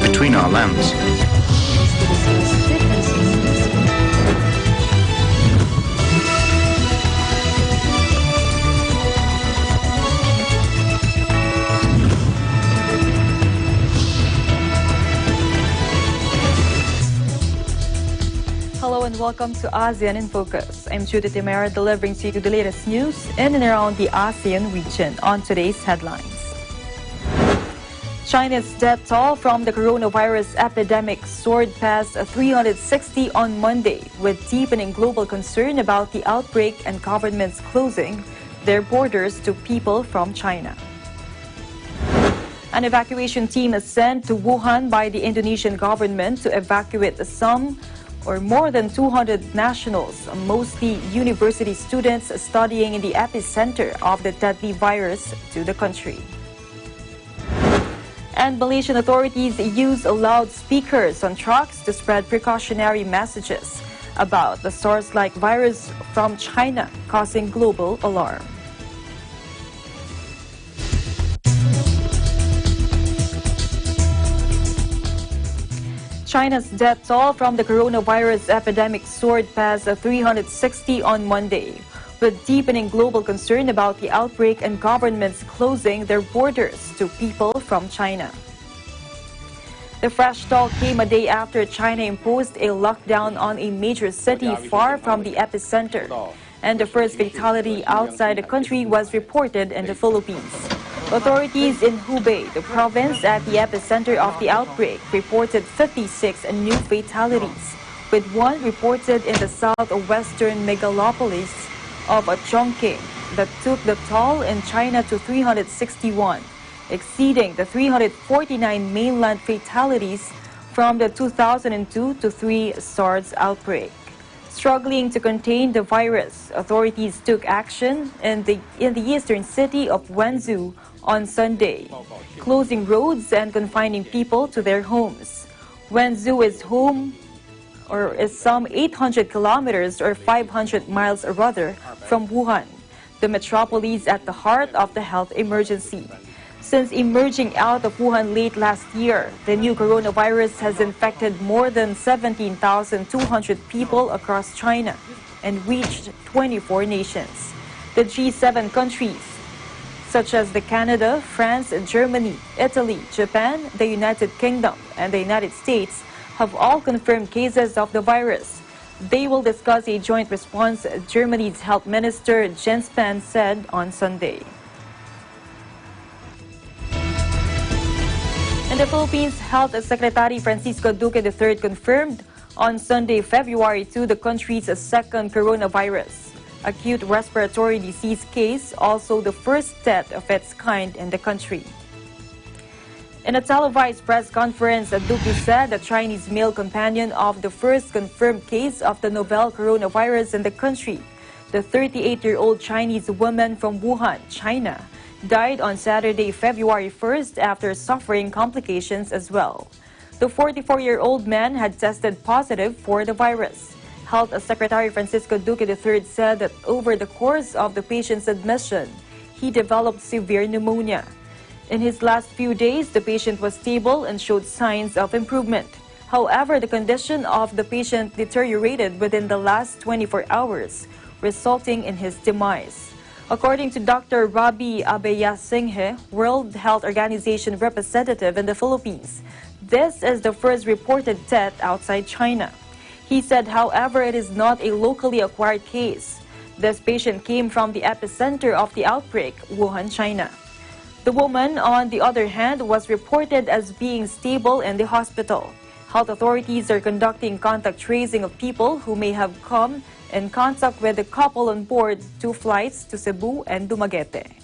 between our lands. Hello and welcome to ASEAN in Focus. I'm Judith Timera, delivering to you the latest news in and around the ASEAN region on today's headlines. China's death toll from the coronavirus epidemic soared past 360 on Monday, with deepening global concern about the outbreak and governments closing their borders to people from China. An evacuation team is sent to Wuhan by the Indonesian government to evacuate more than 200 nationals, mostly university students studying in the epicenter of the deadly virus, to the country. And Malaysian authorities use loudspeakers on trucks to spread precautionary messages about the SARS-like virus from China, causing global alarm. China's death toll from the coronavirus epidemic soared past 360 on Monday, with deepening global concern about the outbreak and governments closing their borders to people from China. The fresh toll came a day after China imposed a lockdown on a major city far from the epicenter, and the first fatality outside the country was reported in the Philippines. Authorities in Hubei, the province at the epicenter of the outbreak, reported 56 new fatalities, with one reported in the southwestern megalopolis of Chongqing that took the toll in China to 361, exceeding the 349 mainland fatalities from the 2002-3 SARS outbreak. Struggling to contain the virus, authorities took action in the eastern city of Wenzhou on Sunday, closing roads and confining people to their homes. Wenzhou is some 800 kilometers or 500 miles from Wuhan, the metropolis at the heart of the health emergency. Since emerging out of Wuhan late last year, the new coronavirus has infected more than 17,200 people across China and reached 24 nations. The G7 countries, such as Canada, France, Germany, Italy, Japan, the United Kingdom, and the United States, have all confirmed cases of the virus. They will discuss a joint response, Germany's health minister Jens Spahn said on Sunday. In the Philippines, Health Secretary Francisco Duque III confirmed on Sunday, February 2, the country's second coronavirus acute respiratory disease case, also the first death of its kind in the country. In a televised press conference, Duque said the Chinese male companion of the first confirmed case of the novel coronavirus in the country, the 38-year-old Chinese woman from Wuhan, China, died on Saturday, February 1st after suffering complications as well. The 44-year-old man had tested positive for the virus. Health Secretary Francisco Duque III said that over the course of the patient's admission, he developed severe pneumonia. In his last few days, the patient was stable and showed signs of improvement. However, the condition of the patient deteriorated within the last 24 hours, resulting in his demise. According to Dr. Rabi Abeyasinghe, World Health Organization representative in the Philippines, this is the first reported death outside China. He said, however, it is not a locally acquired case. This patient came from the epicenter of the outbreak, Wuhan, China. The woman, on the other hand, was reported as being stable in the hospital. Health authorities are conducting contact tracing of people who may have come in contact with the couple on board 2 flights to Cebu and Dumaguete.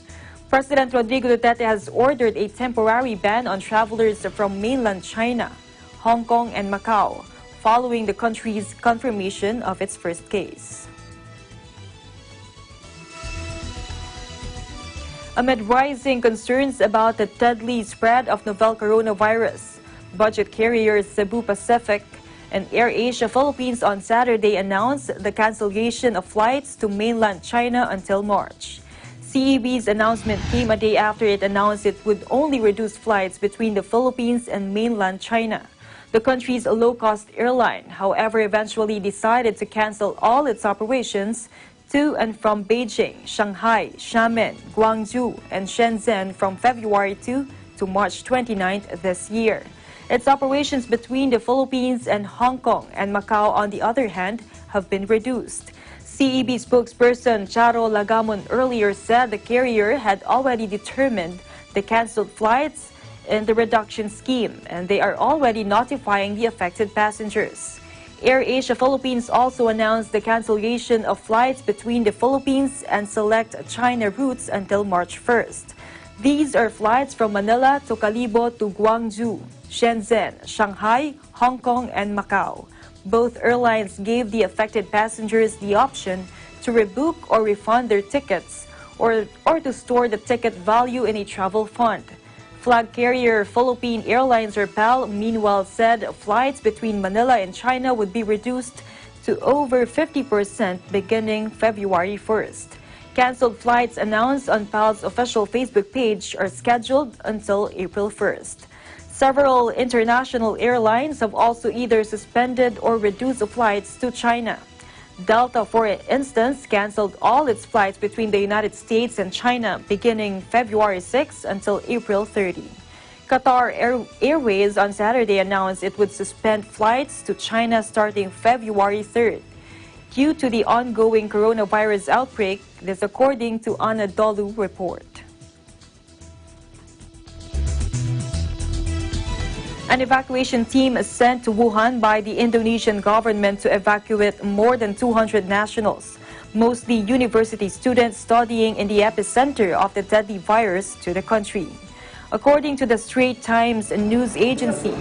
President Rodrigo Duterte has ordered a temporary ban on travelers from mainland China, Hong Kong, and Macau, following the country's confirmation of its first case. Amid rising concerns about the deadly spread of novel coronavirus, budget carriers Cebu Pacific and AirAsia Philippines on Saturday announced the cancellation of flights to mainland China until March. CEB's announcement came a day after it announced it would only reduce flights between the Philippines and mainland China. The country's low-cost airline, however, eventually decided to cancel all its operations to and from Beijing, Shanghai, Xiamen, Guangzhou, and Shenzhen from February 2 to March 29th this year. Its operations between the Philippines and Hong Kong and Macau, on the other hand, have been reduced. CEB spokesperson Charo Lagamon earlier said the carrier had already determined the cancelled flights in the reduction scheme, and they are already notifying the affected passengers. AirAsia Philippines also announced the cancellation of flights between the Philippines and select China routes until March 1st. These are flights from Manila to Calibo to Guangzhou, Shenzhen, Shanghai, Hong Kong, and Macau. Both airlines gave the affected passengers the option to rebook or refund their tickets or to store the ticket value in a travel fund. Flag carrier Philippine Airlines or PAL meanwhile said flights between Manila and China would be reduced to over 50% beginning February 1st. Cancelled flights announced on PAL's official Facebook page are scheduled until April 1st. Several international airlines have also either suspended or reduced flights to China. Delta, for instance, cancelled all its flights between the United States and China beginning February 6 until April 30. Qatar Airways on Saturday announced it would suspend flights to China starting February 3rd. Due to the ongoing coronavirus outbreak, this according to Anadolu report. An evacuation team is sent to Wuhan by the Indonesian government to evacuate more than 200 nationals, mostly university students studying in the epicenter of the deadly virus, to the country. According to the Straits Times news agency,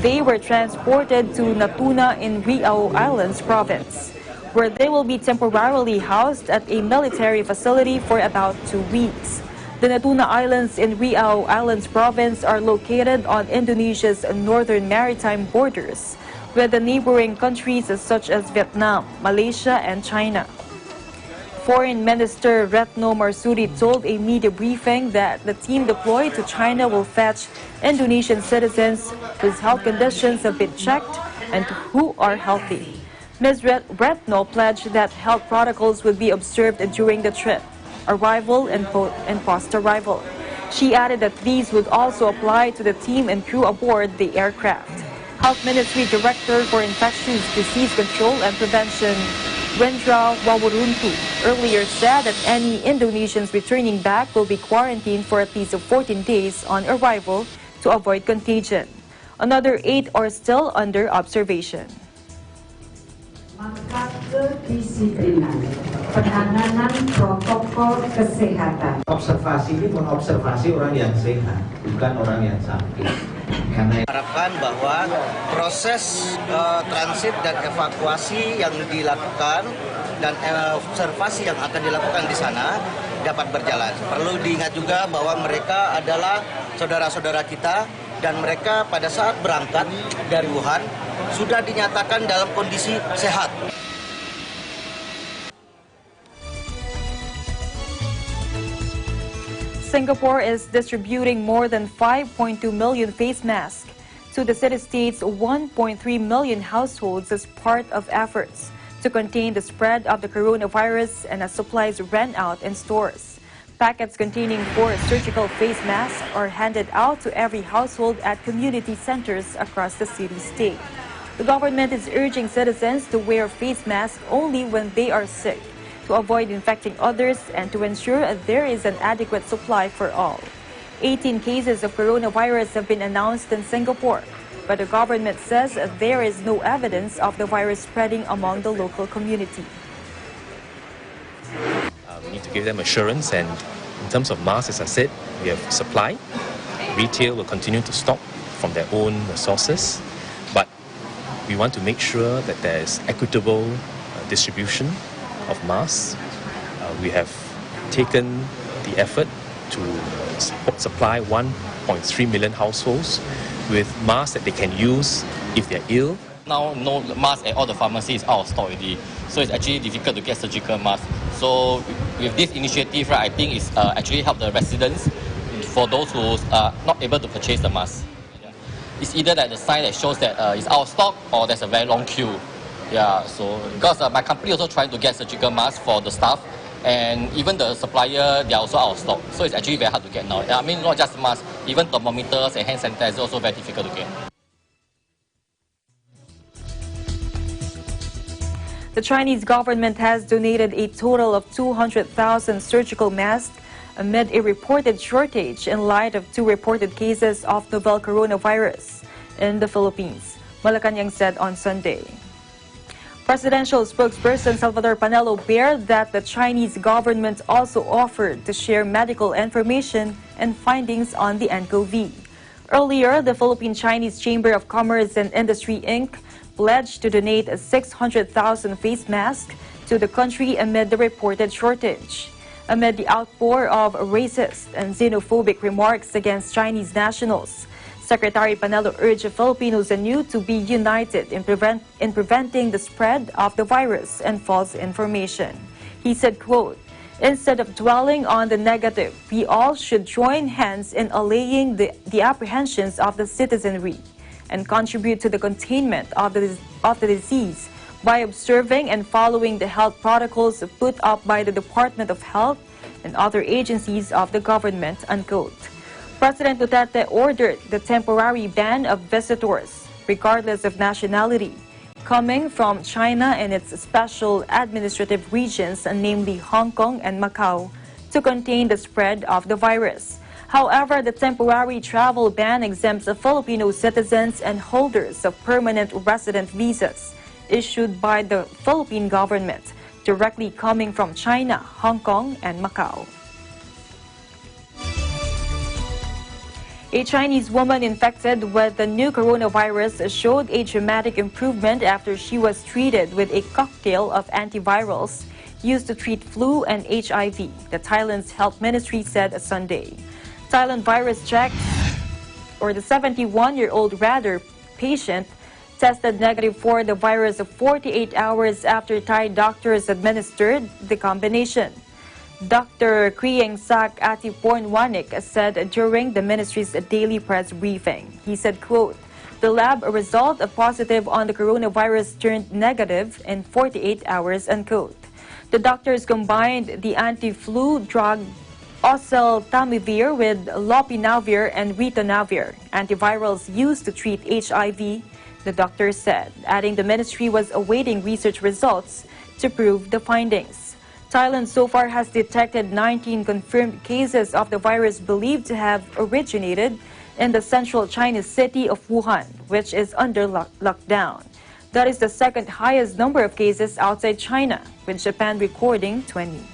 they were transported to Natuna in Riau Islands province, where they will be temporarily housed at a military facility for about 2 weeks. The Natuna Islands in Riau Islands province are located on Indonesia's northern maritime borders with the neighboring countries such as Vietnam, Malaysia, and China. Foreign Minister Retno Marsudi told a media briefing that the team deployed to China will fetch Indonesian citizens whose health conditions have been checked and who are healthy. Ms. Retno pledged that health protocols would be observed during the trip, arrival and post-arrival. She added that these would also apply to the team and crew aboard the aircraft. Health Ministry Director for Infectious Disease Control and Prevention, Wendra Wawuruntu, earlier said that any Indonesians returning back will be quarantined for at least 14 days on arrival to avoid contagion. Another 8 are still under observation. Maka kedisiplinan, penanganan protokol kesehatan. Observasi ini mengobservasi orang yang sehat, bukan orang yang sakit. Karena harapkan bahwa proses transit dan evakuasi yang dilakukan dan observasi yang akan dilakukan di sana dapat berjalan. Perlu diingat juga bahwa mereka adalah saudara-saudara kita dan mereka pada saat berangkat dari Wuhan sudah dinyatakan dalam kondisi sehat. Singapore is distributing more than 5.2 million face masks to the city-state's 1.3 million households as part of efforts to contain the spread of the coronavirus and as supplies ran out in stores. Packets containing 4 surgical face masks are handed out to every household at community centers across the city-state. The government is urging citizens to wear face masks only when they are sick, to avoid infecting others and to ensure there is an adequate supply for all. 18 cases of coronavirus have been announced in Singapore, but the government says there is no evidence of the virus spreading among the local community. We need to give them assurance, and in terms of masks, as I said, we have supply. Retail will continue to stock from their own resources, but we want to make sure that there is equitable distribution of masks. We have taken the effort to supply 1.3 million households with masks that they can use if they're ill Now, no mask at all the pharmacies is out of stock already, so it's actually difficult to get surgical masks. So with this initiative, right, I think it's actually help the residents for those who are not able to purchase the mask. Yeah. It's either that the sign that shows that it's out of stock or there's a very long queue. Yeah, so because my company also trying to get surgical masks for the staff, and even the supplier, they are also out of stock. So it's actually very hard to get now. I mean, not just masks, even thermometers and hand sanitizer also very difficult to get. The Chinese government has donated a total of 200,000 surgical masks amid a reported shortage in light of 2 reported cases of novel coronavirus in the Philippines, Malacanang said on Sunday. Presidential spokesperson Salvador Panelo bared that the Chinese government also offered to share medical information and findings on the nCoV. Earlier, the Philippine-Chinese Chamber of Commerce and Industry, Inc. pledged to donate 600,000 face masks to the country amid the reported shortage. Amid the outpour of racist and xenophobic remarks against Chinese nationals, Secretary Panelo urged Filipinos anew to be united in preventing the spread of the virus and false information. He said, quote, "Instead of dwelling on the negative, we all should join hands in allaying the apprehensions of the citizenry and contribute to the containment of the disease by observing and following the health protocols put up by the Department of Health and other agencies of the government," unquote. President Duterte ordered the temporary ban of visitors, regardless of nationality, coming from China and its special administrative regions, namely Hong Kong and Macau, to contain the spread of the virus. However, the temporary travel ban exempts Filipino citizens and holders of permanent resident visas issued by the Philippine government, directly coming from China, Hong Kong, and Macau. A Chinese woman infected with the new coronavirus showed a dramatic improvement after she was treated with a cocktail of antivirals used to treat flu and HIV, the Thailand's health ministry said Sunday. Thailand virus checks, or the 71-year-old patient tested negative for the virus 48 hours after Thai doctors administered the combination. Dr. Krieng Sak Atipornwanik said during the ministry's daily press briefing. He said, quote, "The lab result positive on the coronavirus turned negative in 48 hours, unquote. The doctors combined the anti-flu drug oseltamivir with lopinavir and ritonavir, antivirals used to treat HIV, the doctor said, adding the ministry was awaiting research results to prove the findings. Thailand so far has detected 19 confirmed cases of the virus believed to have originated in the central Chinese city of Wuhan, which is under lockdown. That is the second highest number of cases outside China, with Japan recording 20.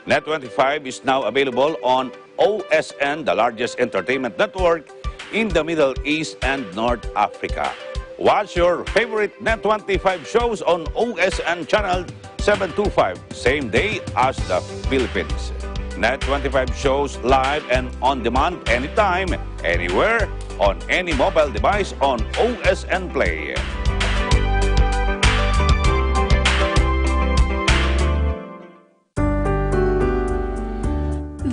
Net25 is now available on OSN, the largest entertainment network in the Middle East and North Africa. Watch your favorite Net25 shows on OSN channel 725, same day as the Philippines. Net25 shows live and on demand anytime, anywhere, on any mobile device on OSN Play.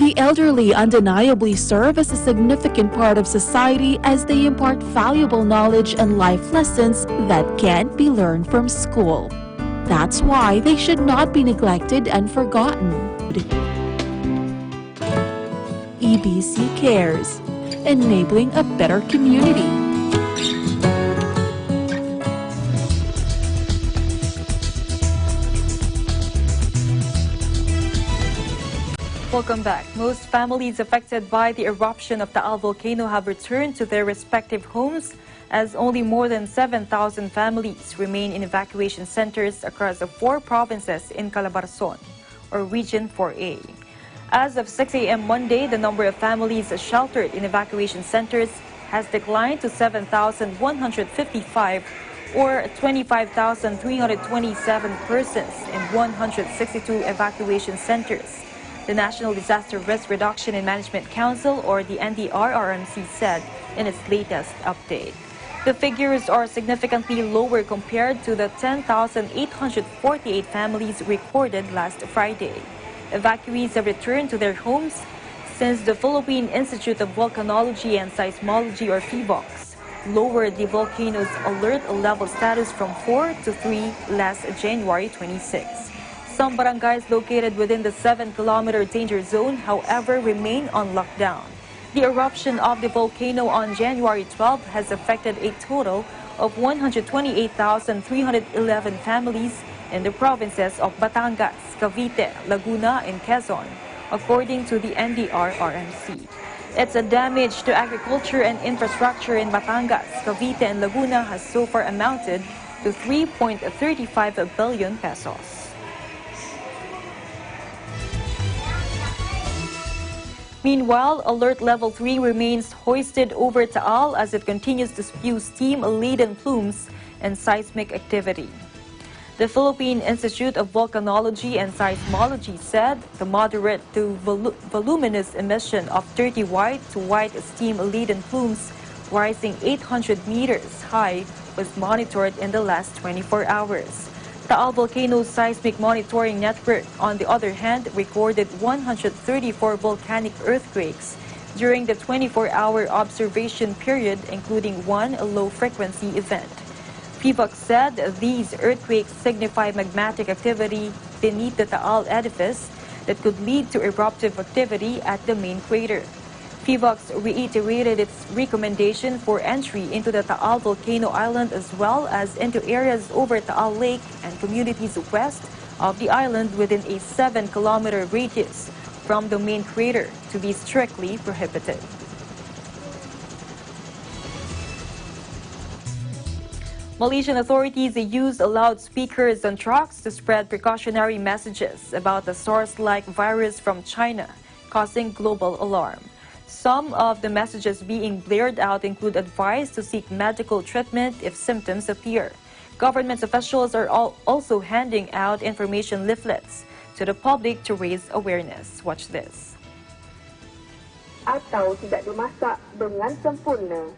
The elderly undeniably serve as a significant part of society as they impart valuable knowledge and life lessons that can't be learned from school. That's why they should not be neglected and forgotten. EBC Cares, enabling a better community. Welcome back. Most families affected by the eruption of Taal volcano have returned to their respective homes, as only more than 7,000 families remain in evacuation centers across the 4 provinces in Calabarzon, or Region 4A. As of 6 a.m. Monday, the number of families sheltered in evacuation centers has declined to 7,155, or 25,327 persons in 162 evacuation centers. The National Disaster Risk Reduction and Management Council, or the NDRRMC, said in its latest update. The figures are significantly lower compared to the 10,848 families recorded last Friday. Evacuees have returned to their homes since the Philippine Institute of Volcanology and Seismology, or PHIVOLCS, lowered the volcano's alert level status from 4 to 3 last January 26. Some barangays located within the 7-kilometer danger zone, however, remain on lockdown. The eruption of the volcano on January 12 has affected a total of 128,311 families in the provinces of Batangas, Cavite, Laguna, and Quezon, according to the NDRRMC. Its damage to agriculture and infrastructure in Batangas, Cavite, and Laguna has so far amounted to 3.35 billion pesos. Meanwhile, Alert Level 3 remains hoisted over Taal as it continues to spew steam-laden plumes and seismic activity. The Philippine Institute of Volcanology and Seismology said the moderate to voluminous emission of dirty white to white steam-laden plumes rising 800 meters high was monitored in the last 24 hours. Taal Volcano's seismic monitoring network, on the other hand, recorded 134 volcanic earthquakes during the 24-hour observation period, including one low-frequency event. PHIVOLCS said these earthquakes signify magmatic activity beneath the Taal edifice that could lead to eruptive activity at the main crater. PHIVOLCS reiterated its recommendation for entry into the Taal volcano island as well as into areas over Taal Lake and communities west of the island within a 7-kilometer radius from the main crater to be strictly prohibited. Malaysian authorities used loudspeakers on trucks to spread precautionary messages about the SARS-like virus from China, causing global alarm. Some of the messages being blared out include advice to seek medical treatment if symptoms appear. Government officials are also handing out information leaflets to the public to raise awareness. Watch this. Atau tidak dimasak dengan sempurna,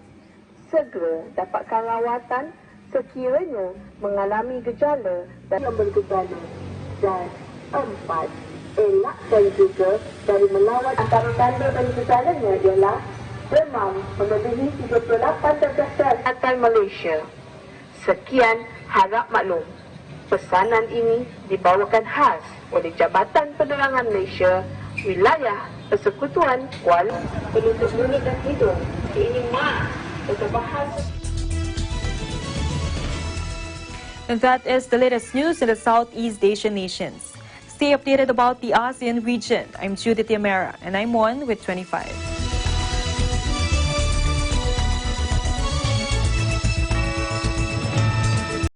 segera dapatkan rawatan sekiranya mengalami gejala dan bergejala. Dan 4. Elakkan juga dari melawat. Antara tanda dan gejalanya ialah demam melebihi 38 darjah Selatan Malaysia. Sekian, harap maklum. Pesanan ini dibawakan khas oleh Jabatan Penerangan Malaysia, Wilayah Persekutuan Kuala Penutup Mulut dan Hidung. Ini berbahasa. And that is the latest news in the Southeast Asian nations. Stay updated about the ASEAN region. I'm Judith Yamera, and I'm 1 with 25.